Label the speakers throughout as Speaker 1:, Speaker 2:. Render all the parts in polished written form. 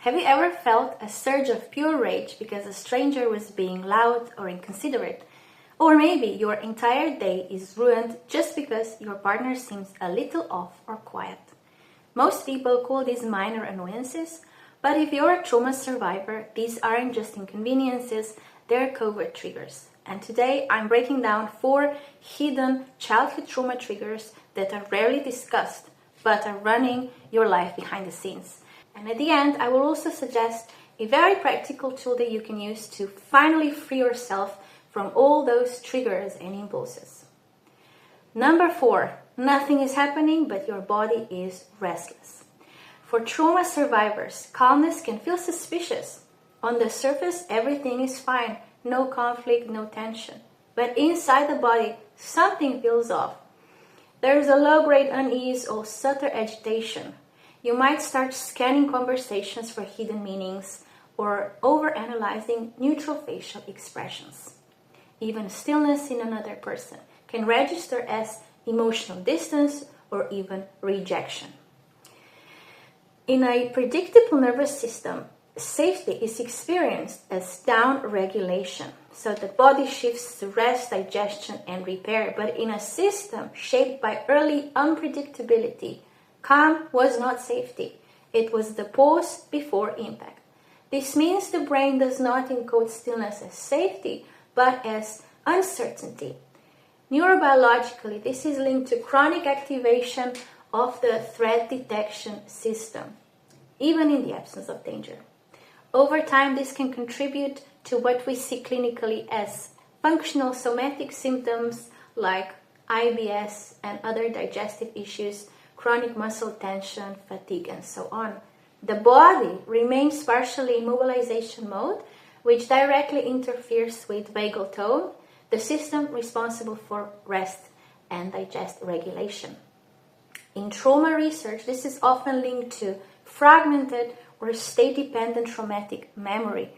Speaker 1: Have you ever felt a surge of pure rage because a stranger was being loud or inconsiderate? Or maybe your entire day is ruined just because your partner seems a little off or quiet. Most people call these minor annoyances, but if you're a trauma survivor, these aren't just inconveniences, they're covert triggers. And today I'm breaking down 4 hidden childhood trauma triggers that are rarely discussed, but are running your life behind the scenes. And at the end, I will also suggest a very practical tool that you can use to finally free yourself from all those triggers and impulses. Number 4, nothing is happening, but your body is restless. For trauma survivors, calmness can feel suspicious. On the surface, everything is fine, no conflict, no tension. But inside the body, something feels off. There is a low-grade unease or subtle agitation. You might start scanning conversations for hidden meanings or overanalyzing neutral facial expressions. Even stillness in another person can register as emotional distance or even rejection. In a predictable nervous system, safety is experienced as down-regulation, so the body shifts to rest, digestion, and repair. But in a system shaped by early unpredictability, calm was not safety. It was the pause before impact. This means the brain does not encode stillness as safety, but as uncertainty. Neurobiologically, this is linked to chronic activation of the threat detection system, even in the absence of danger. Over time, this can contribute to what we see clinically as functional somatic symptoms like IBS and other digestive issues, chronic muscle tension, fatigue, and so on. The body remains partially in mobilization mode, which directly interferes with vagal tone, the system responsible for rest and digest regulation. In trauma research, this is often linked to fragmented or state-dependent traumatic memory.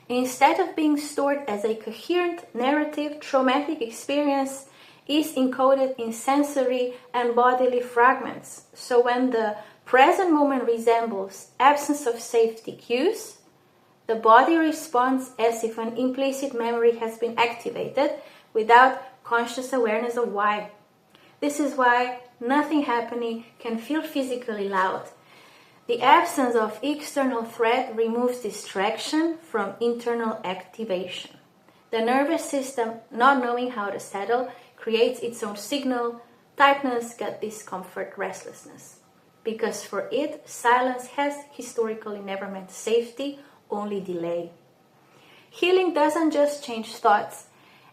Speaker 1: Instead of being stored as a coherent narrative, traumatic experience is encoded in sensory and bodily fragments. So when the present moment resembles absence of safety cues, the body responds as if an implicit memory has been activated without conscious awareness of why. This is why nothing happening can feel physically loud. The absence of external threat removes distraction from internal activation. The nervous system, not knowing how to settle, creates its own signal: tightness, gut discomfort, restlessness. Because for it, silence has historically never meant safety, only delay. Healing doesn't just change thoughts,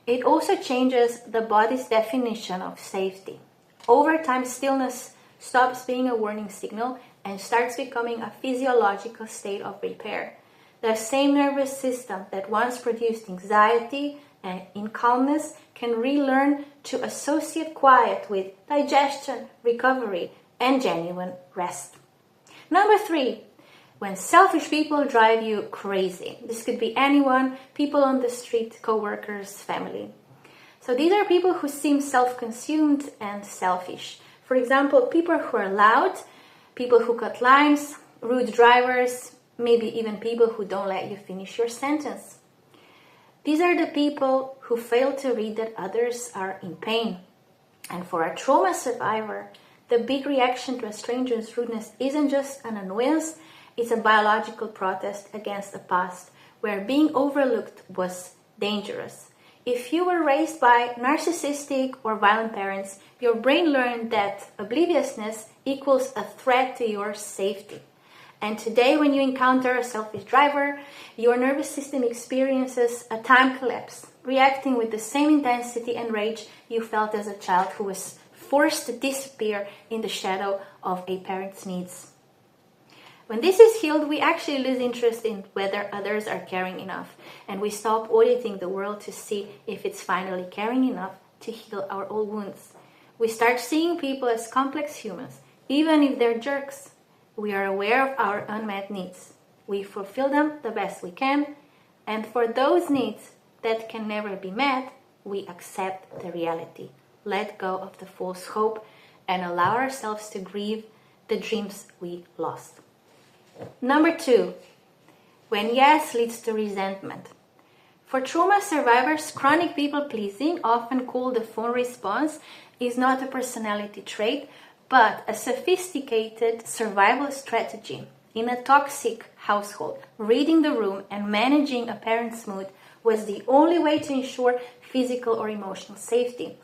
Speaker 1: it also changes the body's definition of safety. Over time, stillness stops being a warning signal and starts becoming a physiological state of repair. The same nervous system that once produced anxiety and in calmness can relearn to associate quiet with digestion, recovery, and genuine rest. Number 3, when selfish people drive you crazy. This could be anyone, people on the street, co-workers, family. So these are people who seem self-consumed and selfish. For example, people who are loud, people who cut lines, rude drivers, maybe even people who don't let you finish your sentence. These are the people who fail to read that others are in pain. And for a trauma survivor, the big reaction to a stranger's rudeness isn't just an annoyance, it's a biological protest against a past where being overlooked was dangerous. If you were raised by narcissistic or violent parents, your brain learned that obliviousness equals a threat to your safety. And today, when you encounter a selfish driver, your nervous system experiences a time collapse, reacting with the same intensity and rage you felt as a child who was forced to disappear in the shadow of a parent's needs. When this is healed, we actually lose interest in whether others are caring enough, and we stop auditing the world to see if it's finally caring enough to heal our old wounds. We start seeing people as complex humans, even if they're jerks. We are aware of our unmet needs. We fulfill them the best we can, and for those needs that can never be met, we accept the reality, let go of the false hope, and allow ourselves to grieve the dreams we lost. Number 2, when yes leads to resentment. For trauma survivors, chronic people-pleasing, often called the Fawn Response, is not a personality trait, but a sophisticated survival strategy. In a toxic household, reading the room and managing a parent's mood was the only way to ensure physical or emotional safety.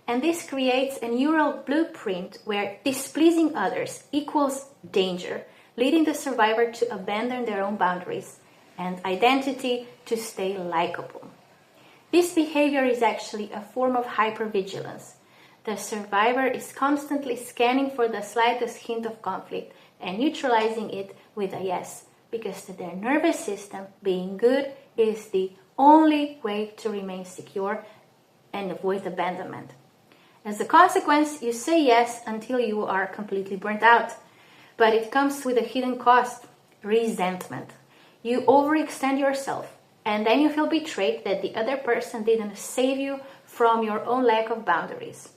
Speaker 1: And this creates a neural blueprint where displeasing others equals danger, leading the survivor to abandon their own boundaries and identity to stay likable. This behavior is actually a form of hypervigilance. The survivor is constantly scanning for the slightest hint of conflict and neutralizing it with a yes, because to their nervous system, being good is the only way to remain secure and avoid abandonment. As a consequence, you say yes until you are completely burnt out. But it comes with a hidden cost, resentment. You overextend yourself, and then you feel betrayed that the other person didn't save you from your own lack of boundaries.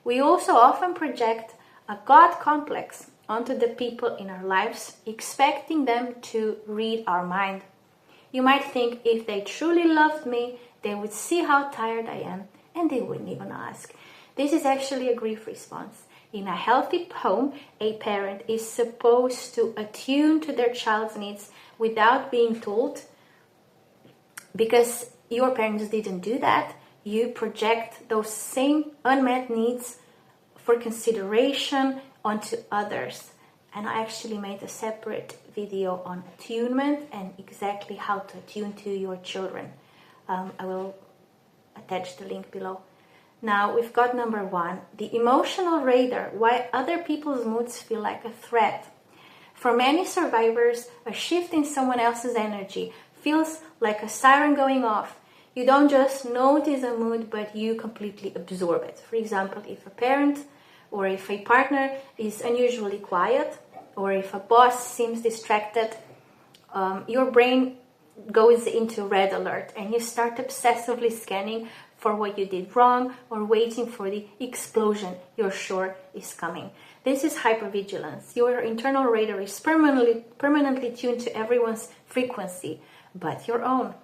Speaker 1: We also often project a God complex onto the people in our lives, expecting them to read our mind. You might think if they truly loved me, they would see how tired I am, and they wouldn't even ask. This is actually a grief response. In a healthy home, a parent is supposed to attune to their child's needs without being told. Because your parents didn't do that, you project those same unmet needs for consideration onto others. And I actually made a separate video on attunement and exactly how to attune to your children. I will attach the link below. Now we've got number 1, the emotional radar, why other people's moods feel like a threat. For many survivors, a shift in someone else's energy feels like a siren going off. You don't just notice a mood, but you completely absorb it. For example, if a parent or if a partner is unusually quiet, or if a boss seems distracted, your brain goes into red alert and you start obsessively scanning for what you did wrong or waiting for the explosion you're sure is coming. This is hypervigilance. Your internal radar is permanently tuned to everyone's frequency but your own.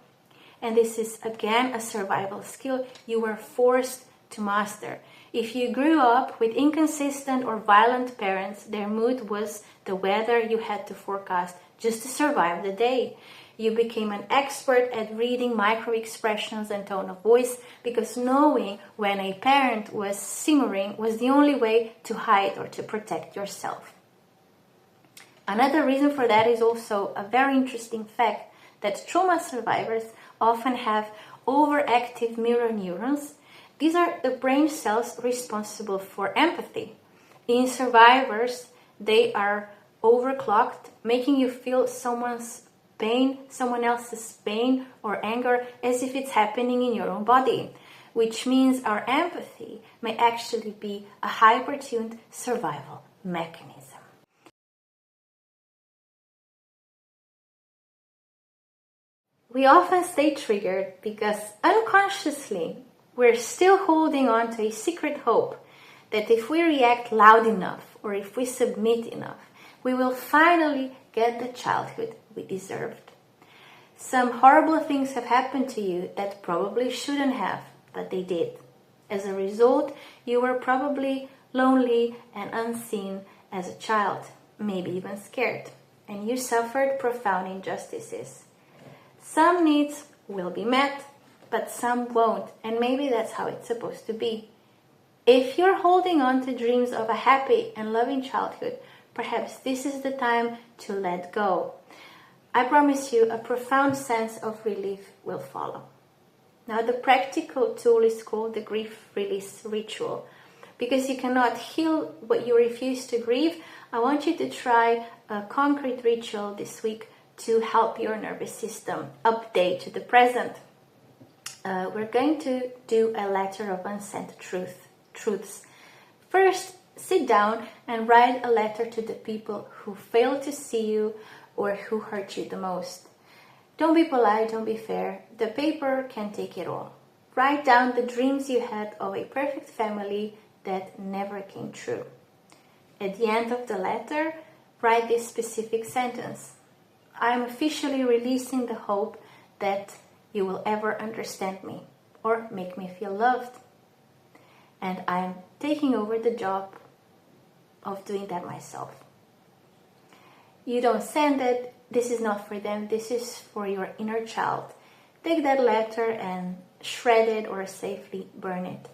Speaker 1: And this is again a survival skill you were forced to master. If you grew up with inconsistent or violent parents, their mood was the weather you had to forecast just to survive the day. You became an expert at reading micro-expressions and tone of voice because knowing when a parent was simmering was the only way to hide or to protect yourself. Another reason for that is also a very interesting fact that trauma survivors often have overactive mirror neurons. These are the brain cells responsible for empathy. In survivors, they are overclocked, making you feel someone else's pain or anger as if it's happening in your own body, which means our empathy may actually be a hyper-tuned survival mechanism. We often stay triggered because unconsciously we're still holding on to a secret hope that if we react loud enough or if we submit enough, we will finally get the childhood we deserved. Some horrible things have happened to you that probably shouldn't have, but they did. As a result, you were probably lonely and unseen as a child, maybe even scared, and you suffered profound injustices. Some needs will be met, but some won't, and maybe that's how it's supposed to be. If you're holding on to dreams of a happy and loving childhood, perhaps this is the time to let go. I promise you a profound sense of relief will follow. Now the practical tool is called the grief release ritual. Because you cannot heal what you refuse to grieve, I want you to try a concrete ritual this week to help your nervous system update to the present. We're going to do a letter of unsent truths. First, sit down and write a letter to the people who failed to see you or who hurt you the most. Don't be polite, don't be fair. The paper can take it all. Write down the dreams you had of a perfect family that never came true. At the end of the letter, write this specific sentence. I'm officially releasing the hope that you will ever understand me or make me feel loved. And I'm taking over the job of doing that myself. You don't send it. This is not for them. This is for your inner child. Take that letter and shred it or safely burn it.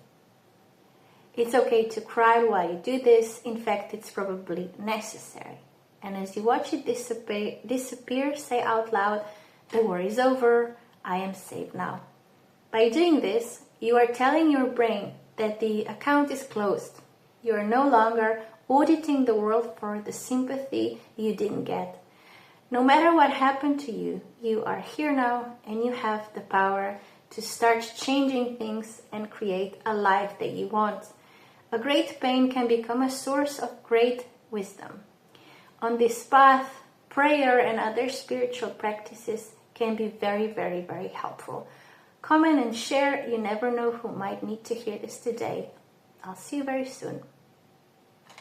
Speaker 1: It's okay to cry while you do this. In fact, it's probably necessary. And as you watch it disappear, say out loud, the war is over. I am safe now. By doing this, you are telling your brain that the account is closed. You are no longer auditing the world for the sympathy you didn't get. No matter what happened to you, you are here now and you have the power to start changing things and create a life that you want. A great pain can become a source of great wisdom. On this path, prayer and other spiritual practices can be very, very, very helpful. Comment and share. You never know who might need to hear this today. I'll see you very soon.